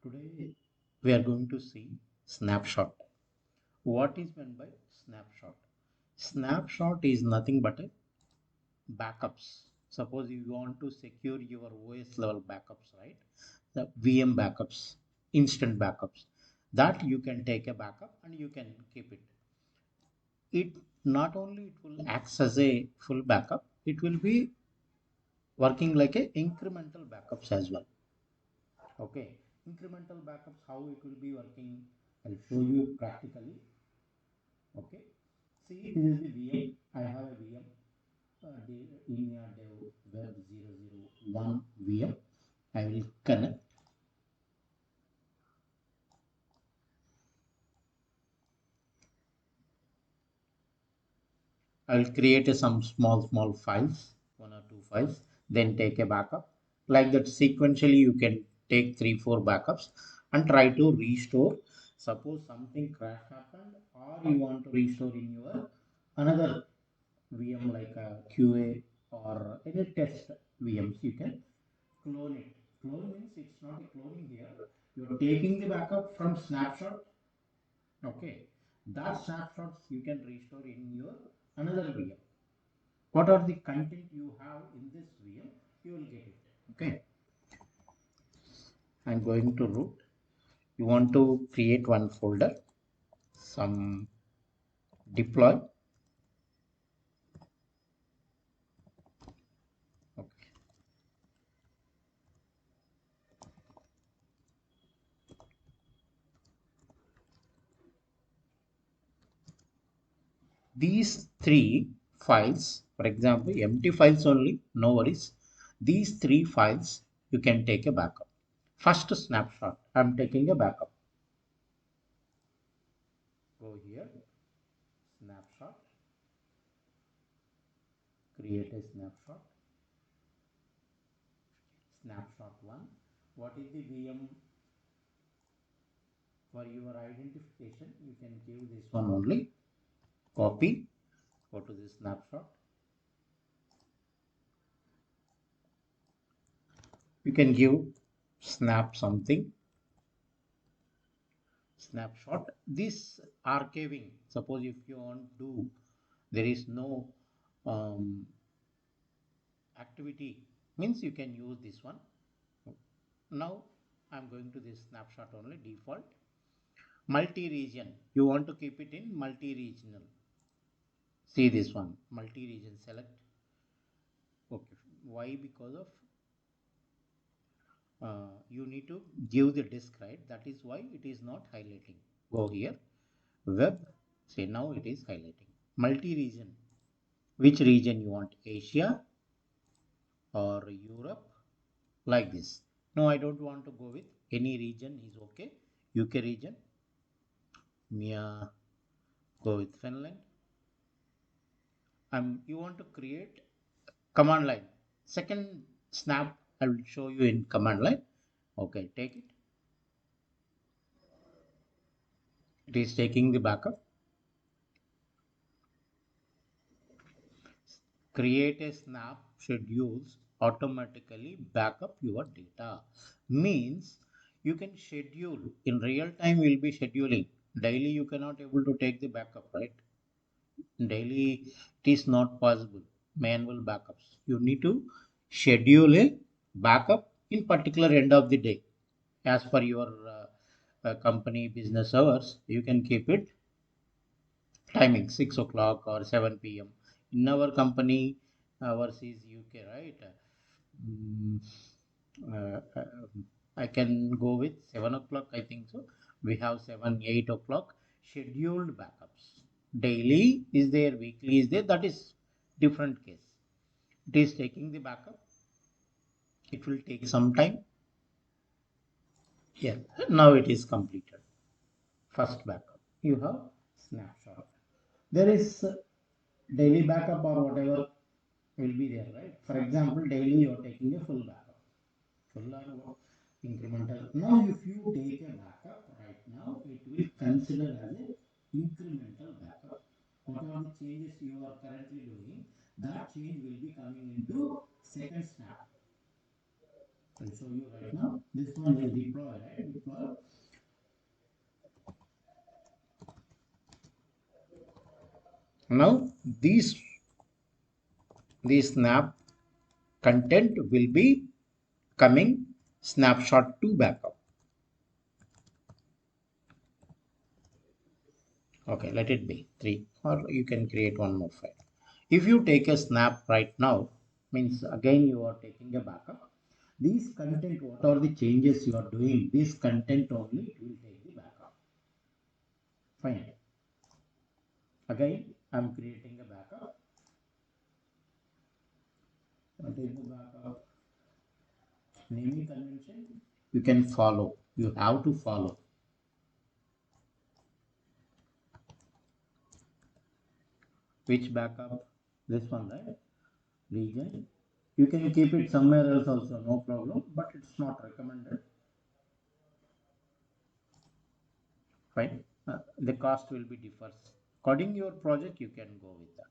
Today we are going to see snapshot. What is meant by snapshot? Snapshot is nothing but a backups. Suppose you want to secure your OS level backups, right? The VM backups, instant backups. That you can take a backup and you can keep it. It not only it will act as a full backup, it will be working like a incremental backups as well. Okay, incremental backups, how it will be working, I'll show you practically. Okay, see, this is the VM. I have a VM, EMEA dev web 001 VM. I will connect. I will create some small files, one or two files, then take a backup. Like that sequentially you can take 3 4 backups and try to restore. Suppose something crash happened or you want to restore in your another VM like a QA or any test VMs, you can clone it. Clone means it's not a cloning here. You're taking the backup from snapshot. Okay, that snapshots you can restore in your another VM. What are the content you have in this VM? You will get it. Okay, I'm going to root. You want to create one folder, some deploy. Okay. These three files, for example, empty files only, no worries. These three files you can take a backup. First snapshot, I'm taking a backup. Go here, snapshot, create a snapshot, snapshot 1. What is the VM for your identification? You can give this one only. Copy, go to the snapshot. You can give snap something, snapshot. This archiving, suppose if you want to, there is no um, activity, means you can use this one. Now I'm going to this snapshot only, default. Multi-region, you want to keep it in multi-regional. See this one, multi-region, select. Okay, why? Because of you need to give the disk, right? That is why it is not highlighting. Go here, web, say now it is highlighting. Multi-region, which region you want, Asia or Europe, like this. No, I don't want to go with any region is okay. UK region, Mia, go with Finland. You want to create command line. Second snap I will show you in command line. Okay, take it. It is taking the backup. Create a snap schedules automatically backup your data. Means you can schedule in real time. Will be scheduling daily. You cannot able to take the backup, right? Daily it is not possible. Manual backups, you need to schedule a backup in particular end of the day as per your company business hours. You can keep it timing 6 o'clock or 7 p.m. In our company ours is UK, right? Mm, I can go with 7 o'clock, I think so. We have 7 8 o'clock scheduled backups. Daily is there, weekly is there, that is different case. It is taking the backup. It will take some time. Yeah, now it is completed. First backup you have snapshot. There is daily backup or whatever will be there, right? For example, daily you are taking a full backup, full or what, incremental. Now if you take a backup right now, it will consider as a incremental backup. What are the changes you are currently doing, that change will be coming into second snap. I'll show you right now. This one is deploy, right? Deploy. Now these snap content will be coming snapshot to backup. Okay, let it be 3, or you can create one more file. If you take a snap right now, means again you are taking a backup. These content, what are the changes you are doing? This content only it will take the backup. Fine. Again, I am creating a backup. What is the backup? Naming convention. You can follow. You have to follow. Which backup? This one, right? Region. You can keep it somewhere else also, no problem, but it's not recommended. Fine. The cost will be differs. According your project, you can go with that.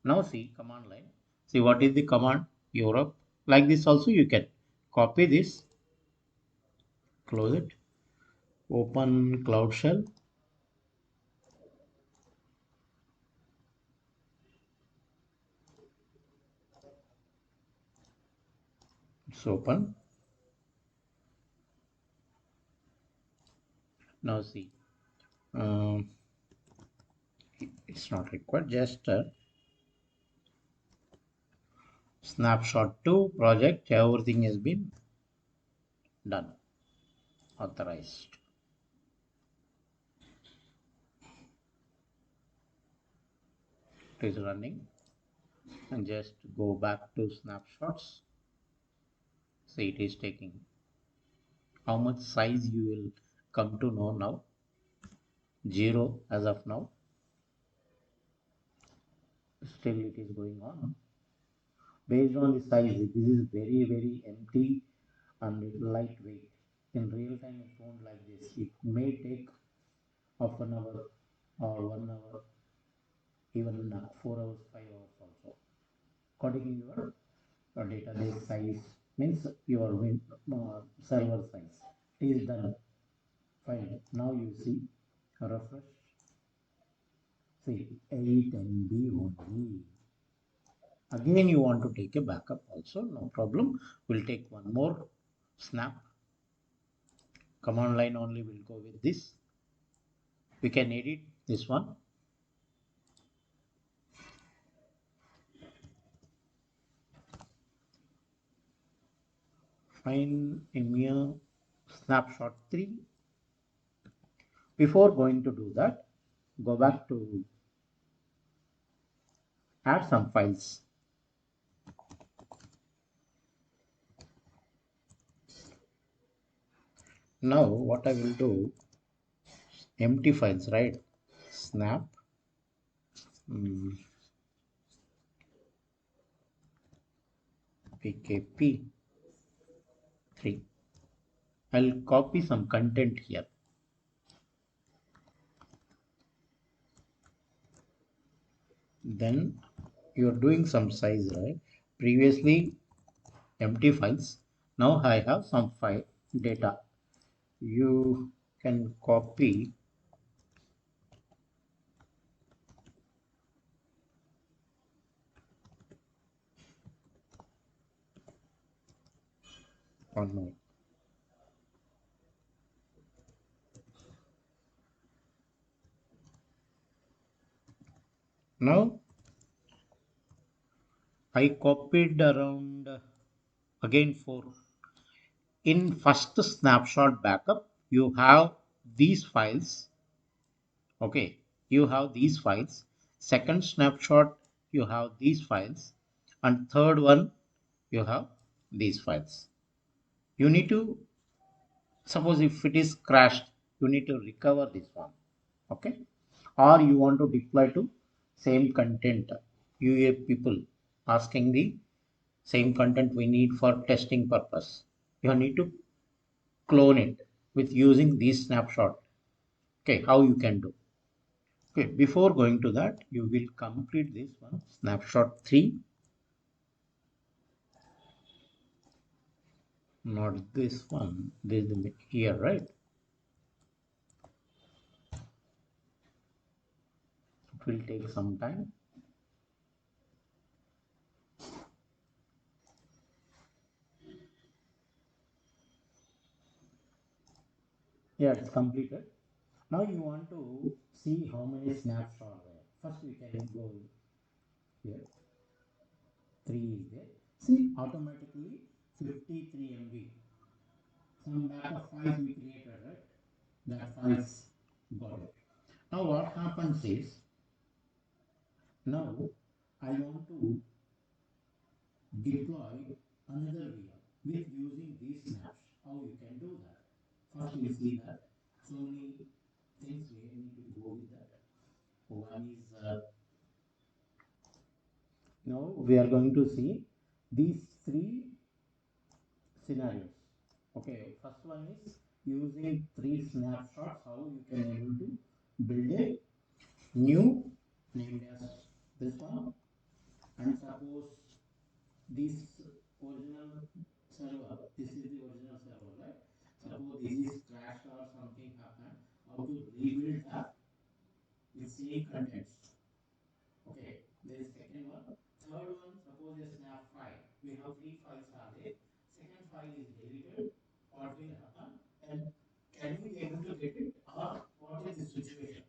Now see command line. See what is the command? Europe. Like this also you can copy this, close it, open Cloud Shell. It's open. Now see. Um, it's not required. Just snapshot to project. Everything has been done. Authorized. It is running. And just go back to snapshots. See it is taking. How much size you will come to know now. 0 as of now. Still it is going on. Based on the size, this is very empty and lightweight. In real time it won't like this. It may take half an hour or 1 hour, even 4 hours, 5 hours also, according to your database size, means your server size. It is done. Fine. Now you see, refresh. See 8 MB only. Again you want to take a backup also, no problem. We'll take one more snap. Command line only will go with this. We can edit this one. Find EMEA snapshot 3. Before going to do that, go back to add some files. Now what I will do, empty files, right? Snap pkp 3. I'll copy some content here. Then you're doing some size, right? Previously empty files. Now I have some file data. You can copy one more. Now I copied around again 4. In first snapshot backup, you have these files. Okay, you have these files. Second snapshot, you have these files. And third one, you have these files. You need to, suppose if it is crashed, you need to recover this one. Okay, or you want to deploy to same content. You have people asking the same content we need for testing purpose. You need to clone it with using this snapshot. Okay, how you can do? Okay, before going to that, you will complete this one, snapshot 3. Not this one, this is here, right? will take some time. Yeah, it's completed. Now you want to see how many snaps are there. First we can go here. 3 is there. See, automatically 53 MB. Some backup files we created, right? That files got it. Now what happens is, now I want to deploy another VM with using these snaps. How you can do that? First we see that so many things we need to go with that. One is now we are going to see these three scenarios. Okay, first one is using 3 snapshots, how you can able to build a new named as this one, and suppose this original server, this is the original server, right? Suppose this is crashed or something happened, how to rebuild that with same contents. Okay, there is second one. Third one, suppose a snap file. We have 3 files are there. Second file is deleted. What will happen? And can we be able to get it? Or what is the situation?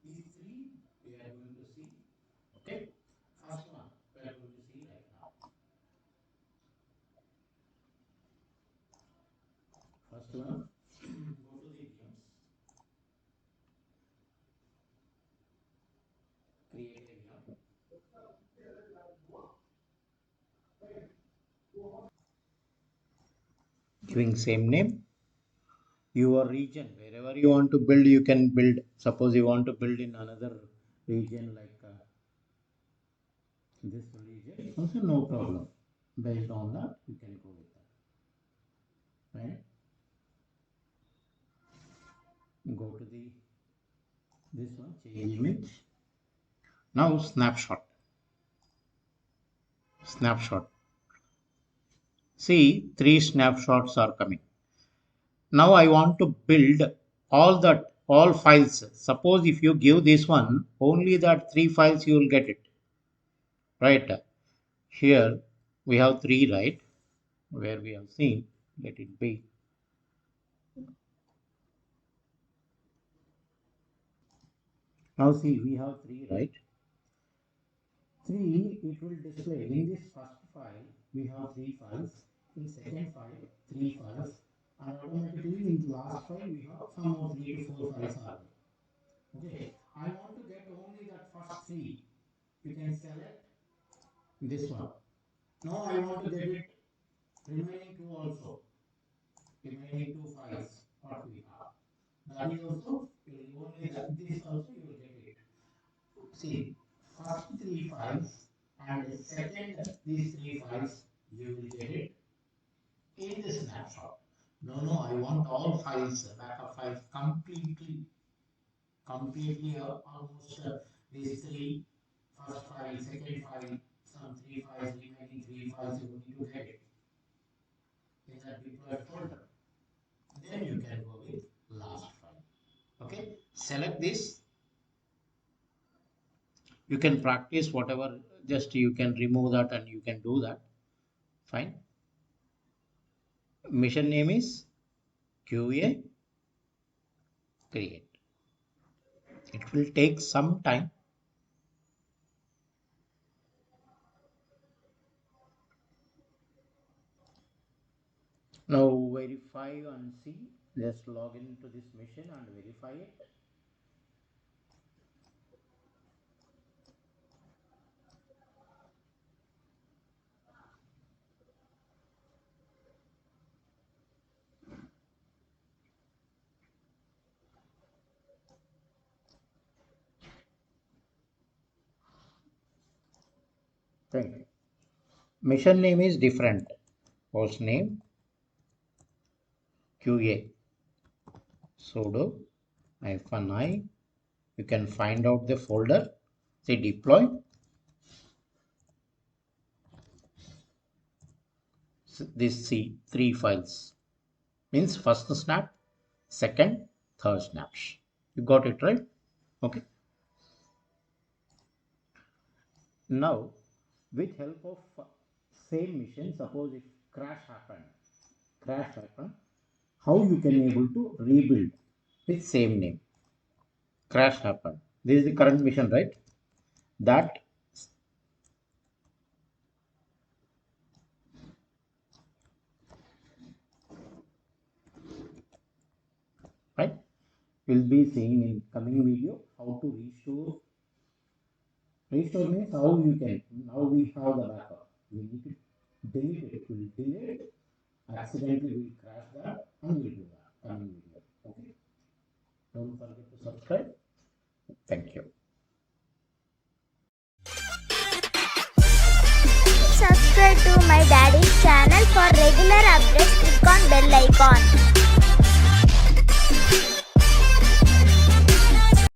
These three we are going to see. Okay. First one we are going to see right now. First one, go to the VMs, create a VM. Giving same name. Your region, wherever you want to build, you can build. Suppose you want to build in another region like this region, also no problem. Based on that, you can go with that. Right? Go to the this one, change image. Now snapshot. Snapshot. See, 3 snapshots are coming. Now I want to build all files. Suppose if you give this one, only that 3 files you will get it. Right? Here we have 3, right? Where we have seen, let it be. Now see, we have 3, right? 3, it will display in this first file, we have 3 files. In second file, 3 files. And automatically in the last file, we have some more 3 to 4 files are there. Okay, I want to get only that first 3. You can select this one. Now I want to get it remaining 2 also. Remaining 2 files, what we have. That is also, you will only that, this also you will get it. See, first 3 files and second these 3 files, you will get it in the snapshot. No, I want all files, backup files completely almost these 3, first file, second file, some 3 files, remaining 3 files, you need to get it in that deployed folder. Then you can go with last file. Okay, select this. You can practice whatever, just you can remove that and you can do that. Fine. Mission name is QA create. It will take some time. Now verify and see. Just log into this mission and verify it. Thank you. Mission name is different. Host name QA. Sudo -i. You can find out the folder. Say deploy. This C 3 files means first snap, second, third snaps. You got it right? Okay. Now, with help of same mission, suppose if crash happened, how you can able to rebuild with same name. Crash happened. This is the current mission, right? That right. We'll be seeing in coming video how to restore. Restore means how you can. Now we have the backup. We need to delete it. We'll delete. Accidentally we'll crash that and we'll do that coming video. Okay. Don't forget to subscribe. Thank you. Subscribe to my daddy's channel for regular updates. Click on bell icon.